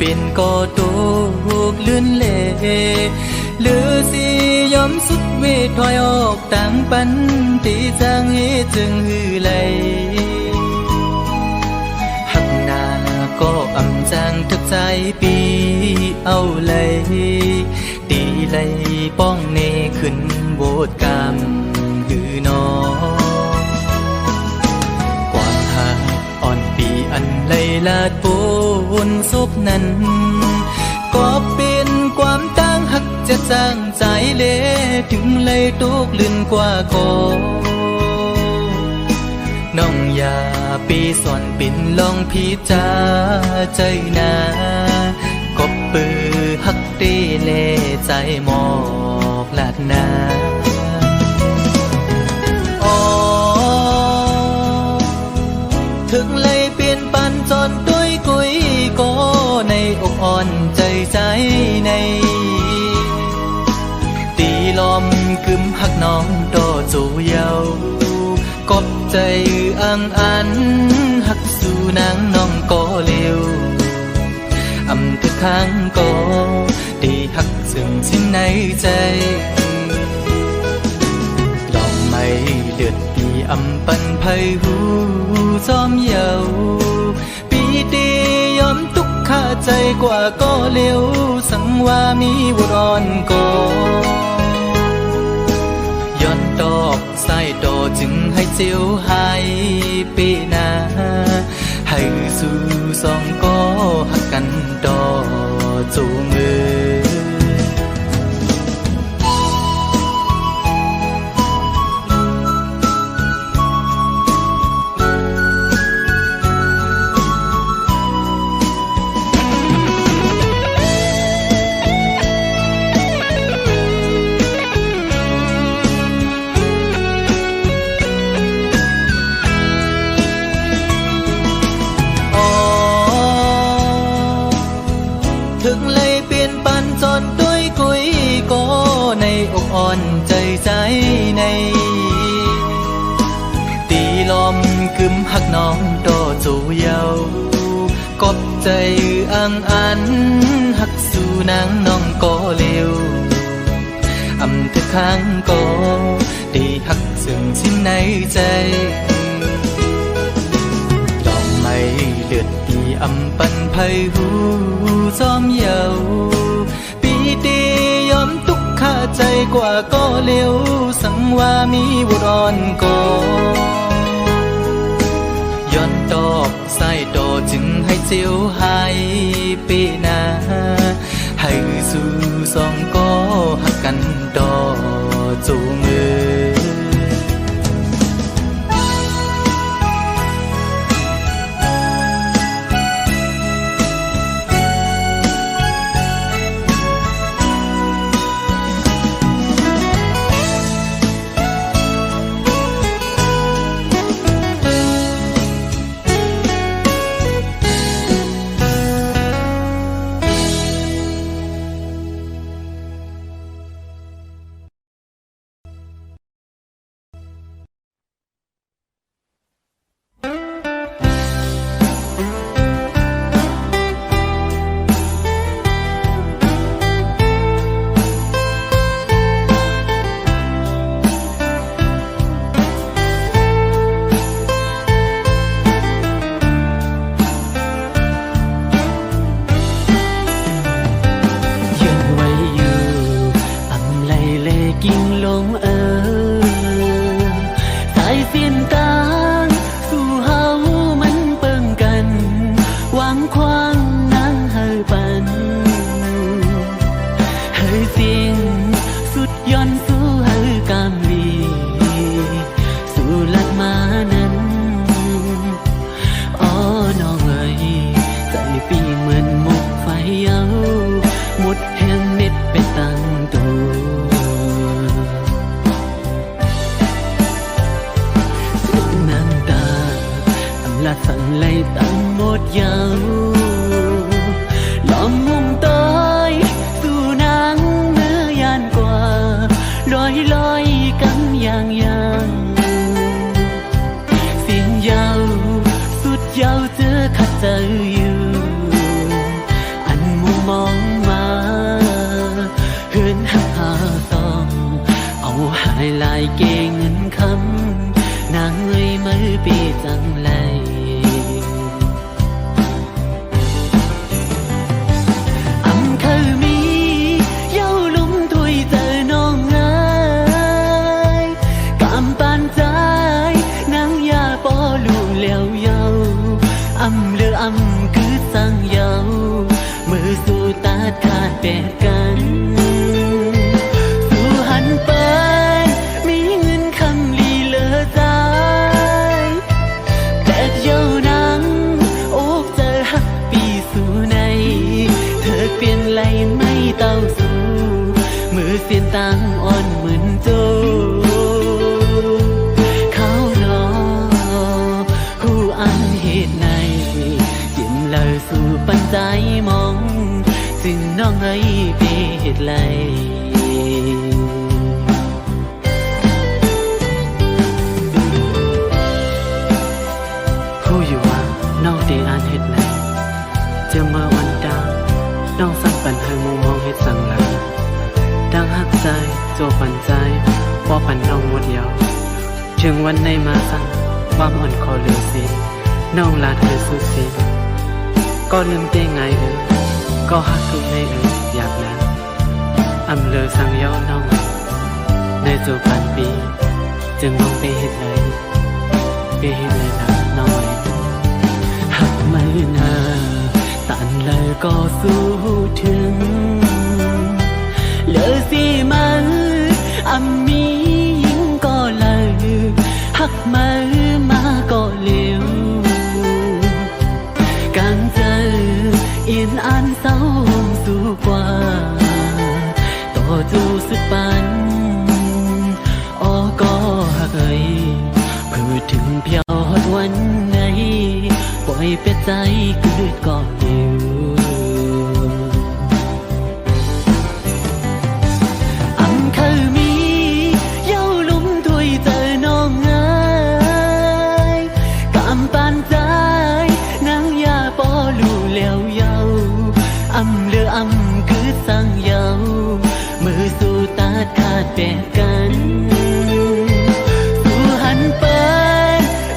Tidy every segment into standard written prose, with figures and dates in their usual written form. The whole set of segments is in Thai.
เป็นก็ตกลื่นเล่หรือสิยอมสุดเวทถอยออกต่างปันที่จางให้จึงหือไหลหักหน้าก็อำจางทึกใจปีเอาเลยตีเลยป้องเนขึ้นโบดกามหือนอความหักอ่อนปีอันเลยลาดปูนศพนั้นก็เป็นความตั้งหักจะจางใจเละถึงเลยตกลื่นกว่าก่อน้องอย่าปีสอนปิ่นลองพิจาใจนากบปือหักตีเล่ใจหมอกลาดนาถึงเลยเปลี่ยนปันจนด้วยกุยก็ในอกอ่อนใจใจในตีลมกึมหักน้องต่อจูเยากบใจอังอันหักสู่นางน้องก็เร็วอำทุกครั้งก็ได้หักซึ่งสิ้นในใจลองไม่เดือดปีอำปันไพหูจอมเยาปีตียอมทุกข้าใจกว่าก็เร็วสังว่ามีบุรอนก็ย้อนตอกใส่ดอจึงให้เจียวหายปีนาให้สู่สองก็หักกันดอจูมือถึงเลยเปลี่ยนปันจนด้วยกุยก็ในอกอ่อนใจใจในตีลมกึมหักน้องต่อจูเยากบใจอังอันหักสู่นางน้องก็เร็วอำทุกครั้งก็ได้หักซึ่งสิ้นในใจลองไม่เลือดปีอำปันไพหูจอมเยาปีตียอมทุกข้าใจกว่าก็เร็วสังว่ามีบุรอนก็ย้อนดอกใส่ดอจึงให้เจียวหายปีนาให้สู่สองก็หักกันดอจูมือสั่งไล่ตั้งหมดยาวล้อมมุ่งต้อยสู่นางเนื้อยานกว่าลอยลอยกันอย่างเสียงยาวสุดยาวเจอขัดใจอยู่อัน าซองเอาหายลายเกเงินคำนางเอ้ยมือปีจังไรอำเคยมีเย้าลุมถวยเจอน้องงายกำปานใจนางยาปอลูเลี้ยวเย้าอำเลืออำคือสั่งเย้ามือสู่ตาขาดแปดกันสู่หันไปมีเงินคำลีเลอใจแต่เย้านังโอกเจอหักปีสู่ในเธอเปลี่ยนไหลไม่เต้าสู่มือเสียนตังอ่อนเหมือนโจเขานอหูอันเหตุในจิ้มเลยสู่ปัญใจมองจึงน้องเอ้ยไปเหตุไรผู้อยู่ว่าน้องตีอันเหตุไรจะเมื่อวันดาวน้องสั่งปันให้มุมมองเหตุสั่งลาดังหักใจโจปันใจพอปันน้องหมดเดียวถึงวันในมาสั่งความอ่อนคอเหลือสิน้องลาเธอสุดสิ้นก็ลืมเต้งไงก็หักทุกในอยากนั้นอำเลอสั่งย้อนน้องในโจปันปีจึงมองไปเหตุไรนะน้อยหักไม่นาตันเลยก็สู้ถึงเลอสิมันอำมียิ่งก็เลยหักมือมาก็เลี้ยวกางเจอเอียนอันเศร้าสู้กว่าต่อจูสุดปันอ้อก็หักเอ้ยพูดถึงเพียวฮอดวันไหนปล่อยเป็ดใจเกิดก่อนเดียวอันเคยมีเย้าลุมถวยเจอน้องงายกำปานใจนางยาปอลูเลี้ยวเย้าอำเลืออำคือสั่งเย้ามือสู่ตาขาดแปดกันสู่หันไป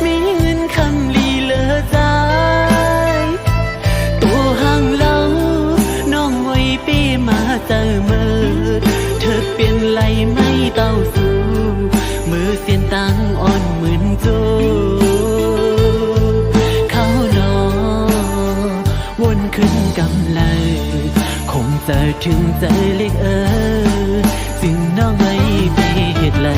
มีเงินคำลีเลอใจตัวห่างเล่าน้องไว้ปีมาเจอมือเธอเปลี่ยนไหลไม่เต้าสู่มือเสียนตังอ่อนเหมือนโจเขานอวนขึ้นกำเลยคงเจอถึงใจเล็กสิ่งน้องไม่ไปเหตุไร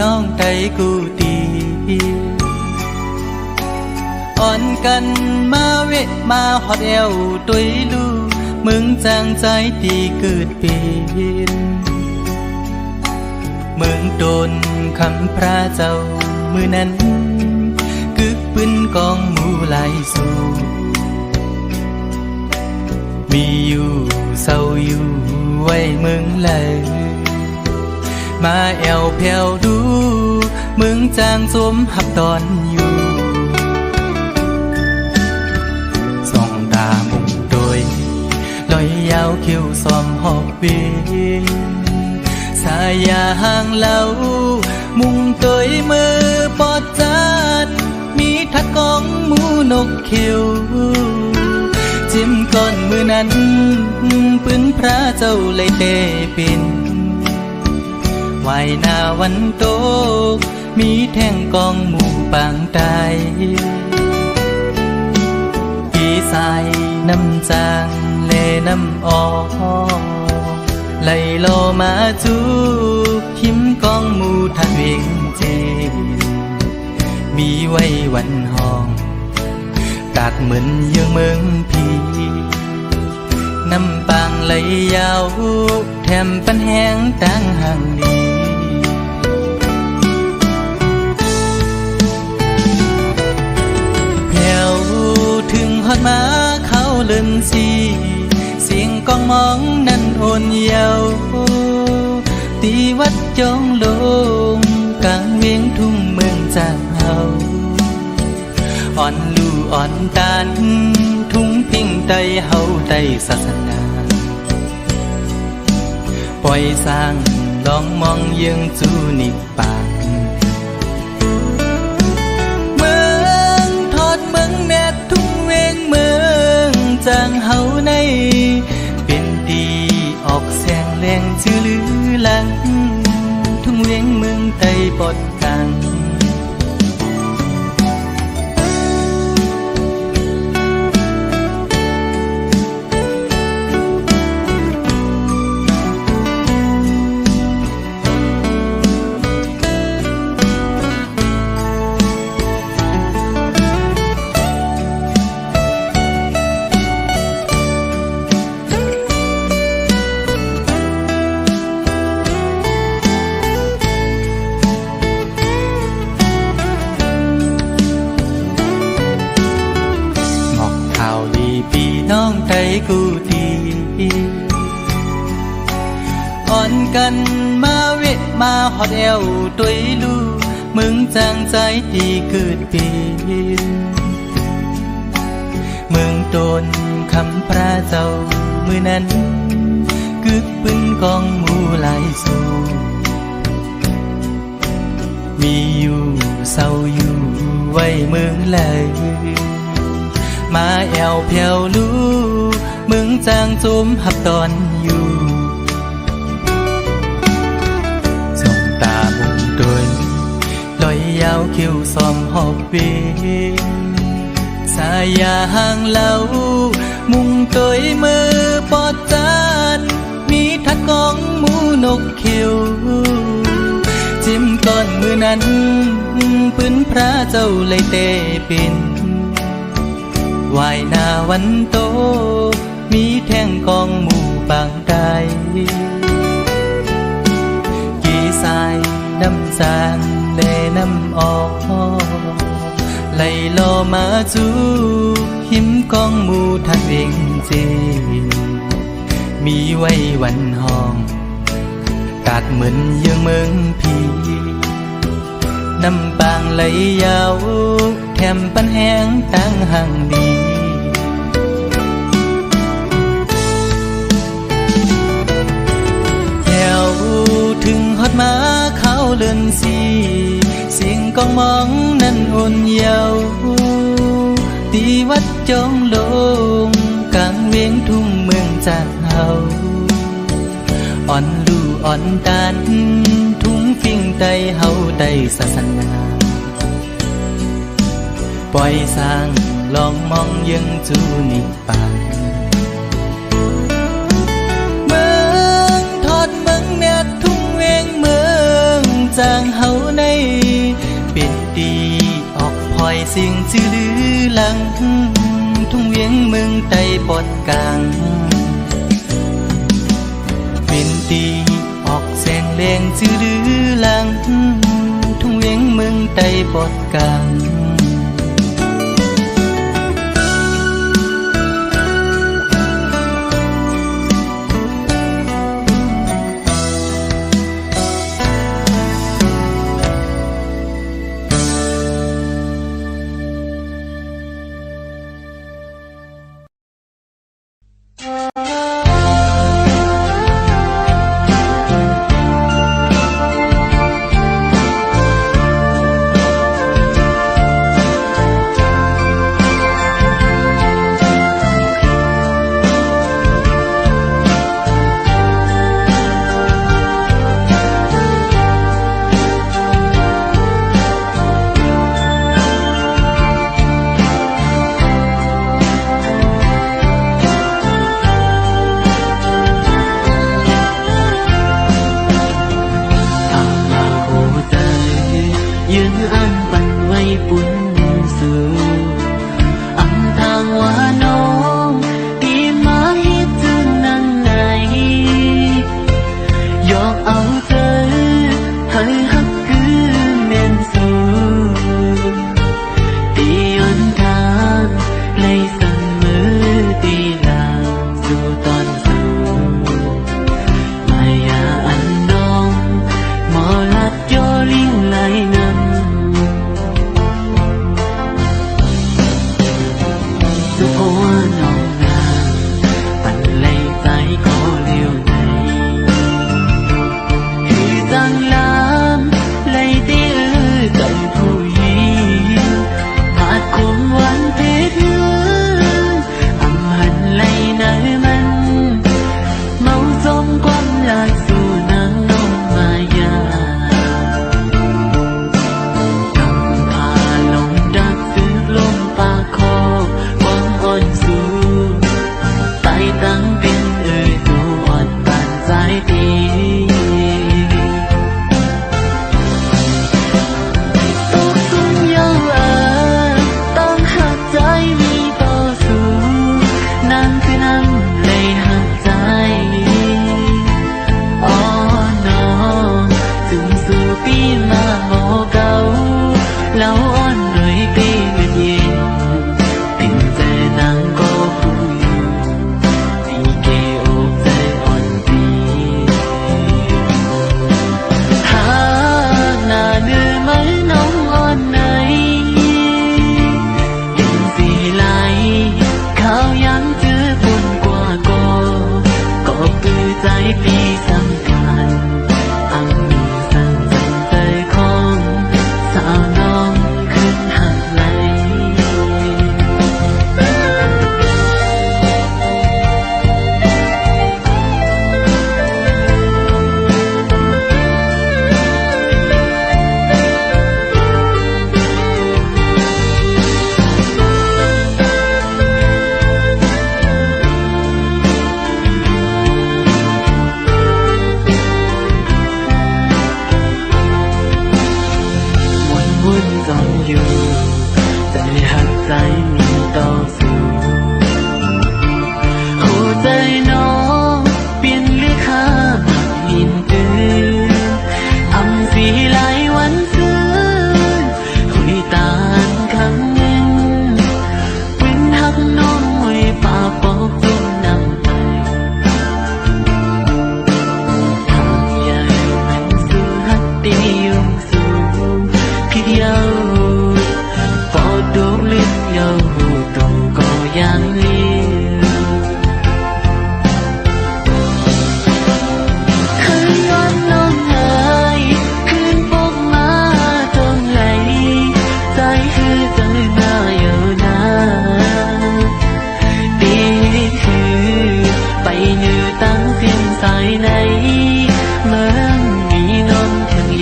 น้องไตกูตีอ่อนกันมาเวะมาฮอดเอวตุยลูมึงจางใจตีเกิดเป็นมึงโดนคำพระเจ้ามือนั้นกึกปืนกองหมูไหลสู่มีอยู่เศร้าอยู่ไว้มึงเลยมาแอวแผ่วดูมึงจางสมหับตอนอยู่ส่องตามุงโดยลอยยาวเขียวซ้อมหอบเวสายาห่างเล่ามุงโดยมือปอดจัดมีทัดกองหมูนกเขียวจิ้มก้อนมือนั้นปืนพระเจ้าเลยเตเป็น วายหน้าวันโตกมีแท่งกองหมู่ปางตายพี่สายน้ำจางเลน้ำออกไหลโลมาจูหิมกองหมู่ทัดเวงเจมีไว้วันห้องกากเหมือนเยืองเมืองพี่น้ำปางไหลยาวแถมปันแห้งตั้งห่างนี้แผ่วถึงฮอดมาเขาเลินสีเสียงกองมองนั้นโอนเยาวตีวัดจองลงกลางเวียงทุ่งเมืองจากเฮาอ่อนลู่อ่อนตานทุ่งพิงใต้เฮาใต้ศาสนาปล่อยสร้างลองมองเยืองจูนิปากเมืองทอดเมืองแนบทุ่งเวงเมืองจางเฮาในเป็นดีออกแสงแรงชื่อลือหลังทุ่งเวงเมืองใต้ปอดกลางน้องไทยกูดีอ่อนกันมาเวทมาฮอดแอวตุยลูมึงจางใจดีเกิดปีเมืองตนคำพระเจ้ามือนั้นกึกปืนกองหมู่หลายสูมีอยู่เศร้าอยู่ไว้เมืองเลยมาแอวแผ่วลูมึงจางจุมหับตอนอยู่ส่องตามุงตนลอยยาวคิ้วซอมหอบเวสายาห่างเล่ามุงตยมือปอดจานมีทัดกองหมูนกเขียวจิ้มก้อนมือนั้นปืนพระเจ้าเลยเตเป็นวายหน้าวันโตมีแท่งกองหมู่บางใดกี่สายน้ำจางเลน้ำออกไหลโลมาจูหิมกองหมู่ทัดเวงเจมีไว้วันห้องกากเหมือนเยืองเมืองพี่น้ำปางไหลยาวแถมปันแห้งตั้งห่างดีแถวถึงฮอดมาเขาเลินสีเสียงกองมองนั้นโอนเยาวตีวัดจองลงกลางเวียงทุ่งเมืองจากเฮาอ่อนลู่อ่อนตานทุ่งฟิงใต้เฮาใต้ศาสนาปล่อยสร้างลองมองยังจูนิปากเมืองทอดเมืองแนบทุ่งเวงเมืองจางเฮาในเป็นดีออกพลอยเสียงจื้อลือหลังทุ่งเวียงเมืองใต้ปอดกลางเป็นดีออกแสงแรงจื้อลือหลังทุ่งเวียงเมืองใต้ปอดกลาง เ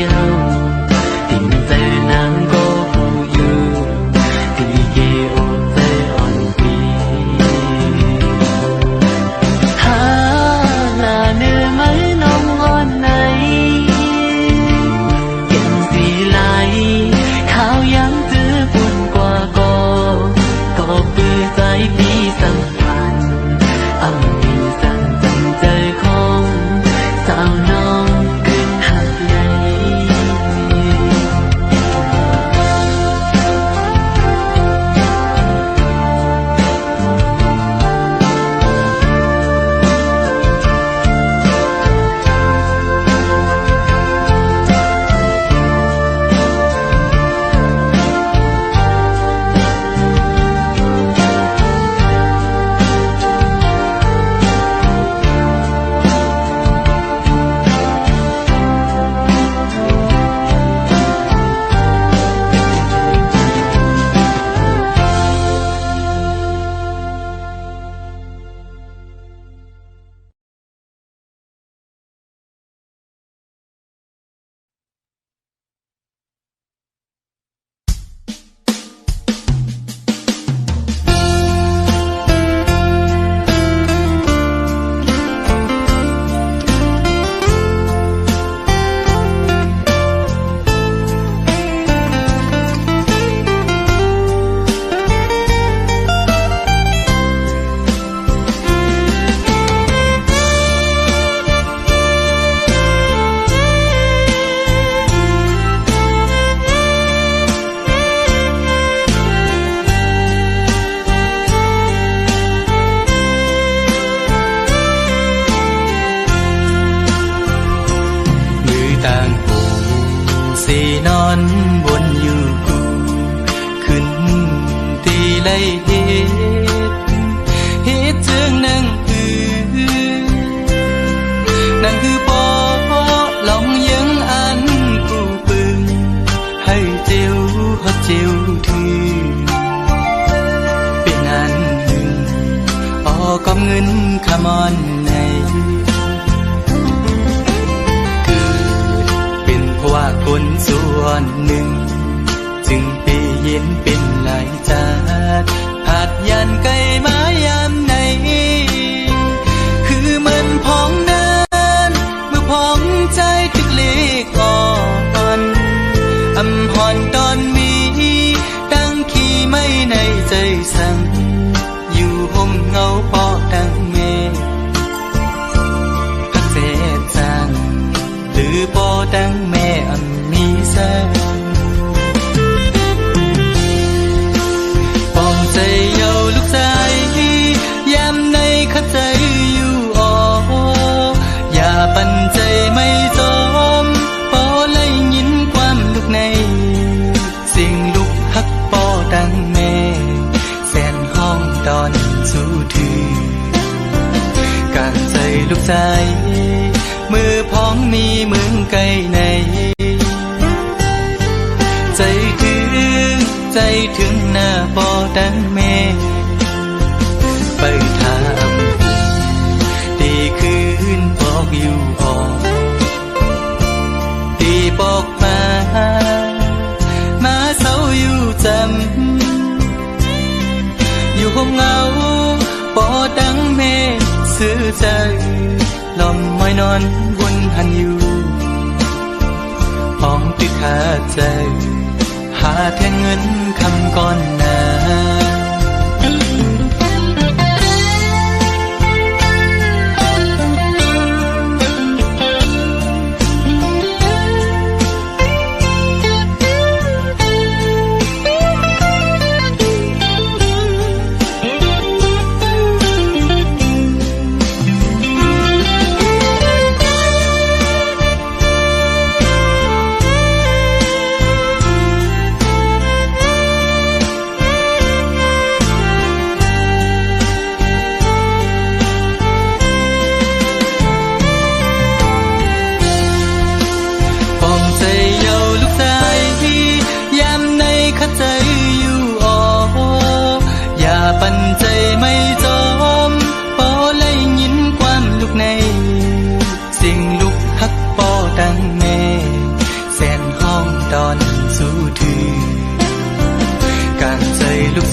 ยวติ่งใจนางก็ผู้อยู่ที่เกโอใจอ่อนปีหาลาเนื้อไหมน้องอ่อนไหนเก็บสีไหลข้าวยังจื้อปุ่นกว่าก็ปื้อใจปีสัมพันธ์อำปีสั่งจังใจของสาวน้องขึ้นหักใหญ่ เงินขมอนในเกิดเป็นเพราะว่าคนส่วนหนึ่งจึงไปเย็นเป็นหลายจาดหาดยันไกลมายามไหนคือมันพองเดินเมื่อพองใจถึกเล็กอ่อนอำหอนตอนมีดังขี้ไม่ในใจสั่งอยู่ห่มเงาปอดังเมฆพักเศษจางหรือปอดังแม่อันมีแสงปองใจเยาลูกชายยามในขัดใจอยู่อ่ออย่าปันใจไม่จอมปอไล่ยินความลูกในสิ่งลูกฮักปอดังแม่แสนห้องตอนสู้ถือการใจลูกชายมือพ้องมีเมืองไกลในใจถึงหน้าปอดังแม่ไปถามตีคืนบอกอยู่หอตีบอกมาเศร้าอยู่จำอยู่ห่มเงาปอดังแม่ซื้อใจลมมอยนอนวนหันอยู่ห้องตึกขาดใจหาแทนเงินคำก่อนหน้า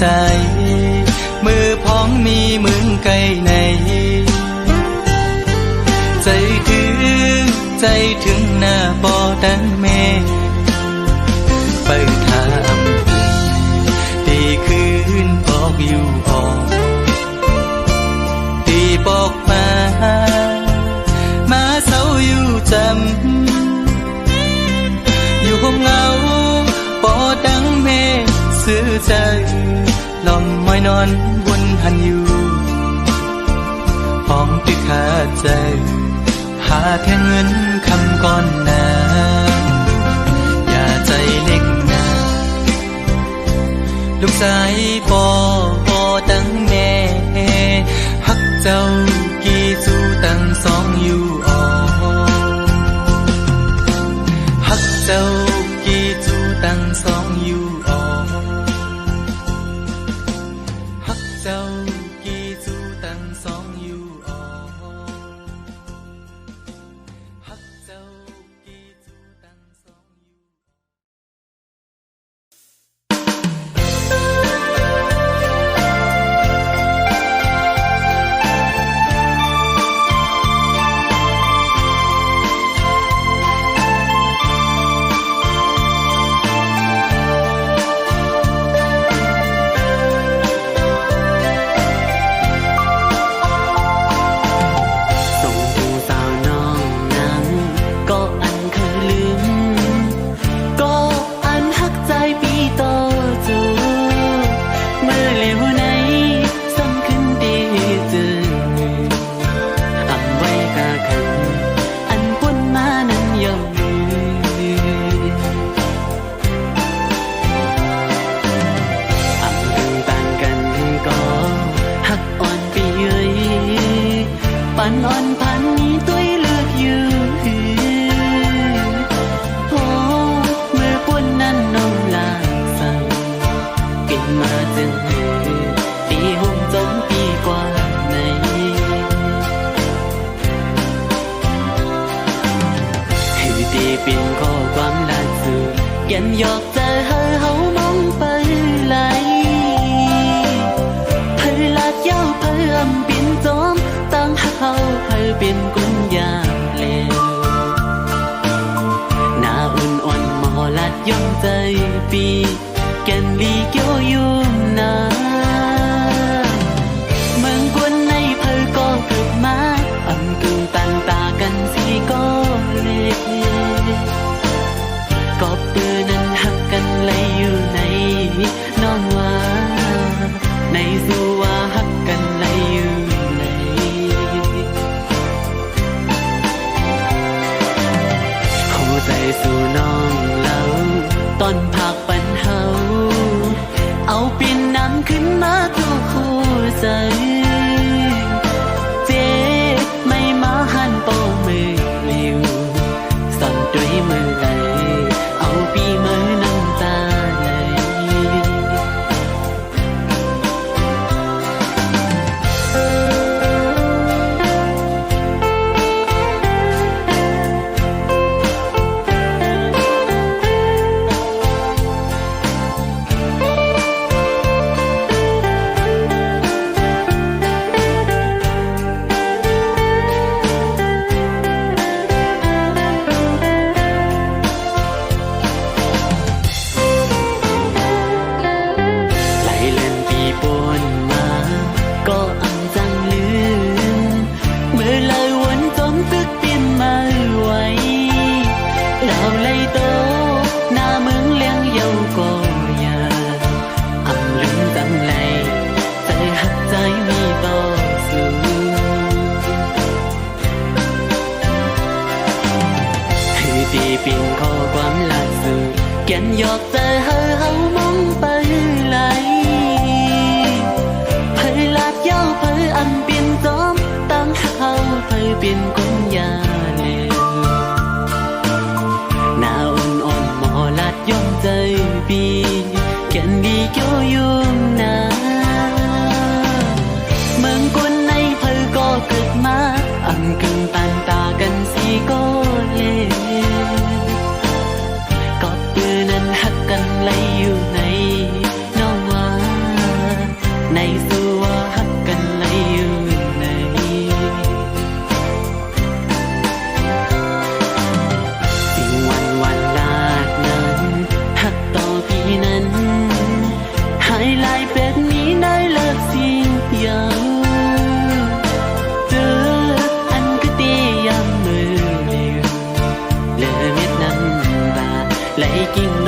ใสมือพ้องมีมึงไกลในใจถึงหน้าปอตั้งเมไปถามตีคืนบอกอยู่ออกตีบอกมาเศร้าอยู่จำอยู่ห้องเงาปอตั้งเมซื้อใจลอมมอยนอนบนหันอยู่พ้องติดขาดใจหาแค่เงินคำก่อนหน้าอย่าใจเล็กนะลูกชายปอตั้งแม่ฮักเจ้ากี่สู้ตั้งสองอยู่ออฮักเจ้ากี่สู้ตั้งสองอยู่ออฮักเจ้ากี่สู้ตั้งสองอยู่ออปันอ่อนพันตัวเลือกอยู่โอ้เมื่อปวนนั้นน้องลาสั่งกินมาจึงตีห้องจมปีกว่าในให้ตีเป็นข้อความล่าสุดแก่นหยอกใจเฮามองไปไหลเพลลาดยาวเพลอำเป็นจอมตั้งเขาเพลเป็นกุญยาเลวหน้าอุ่นอ่อนมอลัดย่อมใจปีแก่นลีเกี่ยวยุ่มนาเมืองกวนในเพลก็เกิดมาอำกึ่งตันตากันสีก็เลก็ปืนนั้นหักกันเลยอยู่ในน้องว่าในสู่ว่าหักกันเลยอยู่ในหัวใจสู่น้องเล่าตอนพักปันเฮาเอาปีนน้ำขึ้นมาตัวคู่ใจเจ๊ไม่มาหันโป้มือลิวซ่อนด้วยมือไหลเอาปีมือน้ำตาไหลปีนข้อความล่าสุดแก่นหยอกใจเฮามองไปไหลเพลลาดยาวเพลอำเปลี่ยนจอมตั้งเขาเพลเปลี่ยนกุญยาเลวหน้าอ่อนอ่อนมอลัดย่อมใจปีแก่นดีเกี่ยวยุ่มนาเมืองกวนในเพลก็เกิดมาอำกึ่งตันตากันสีก็เลวกันไหลอยู่ในน้องว่า กิ่ง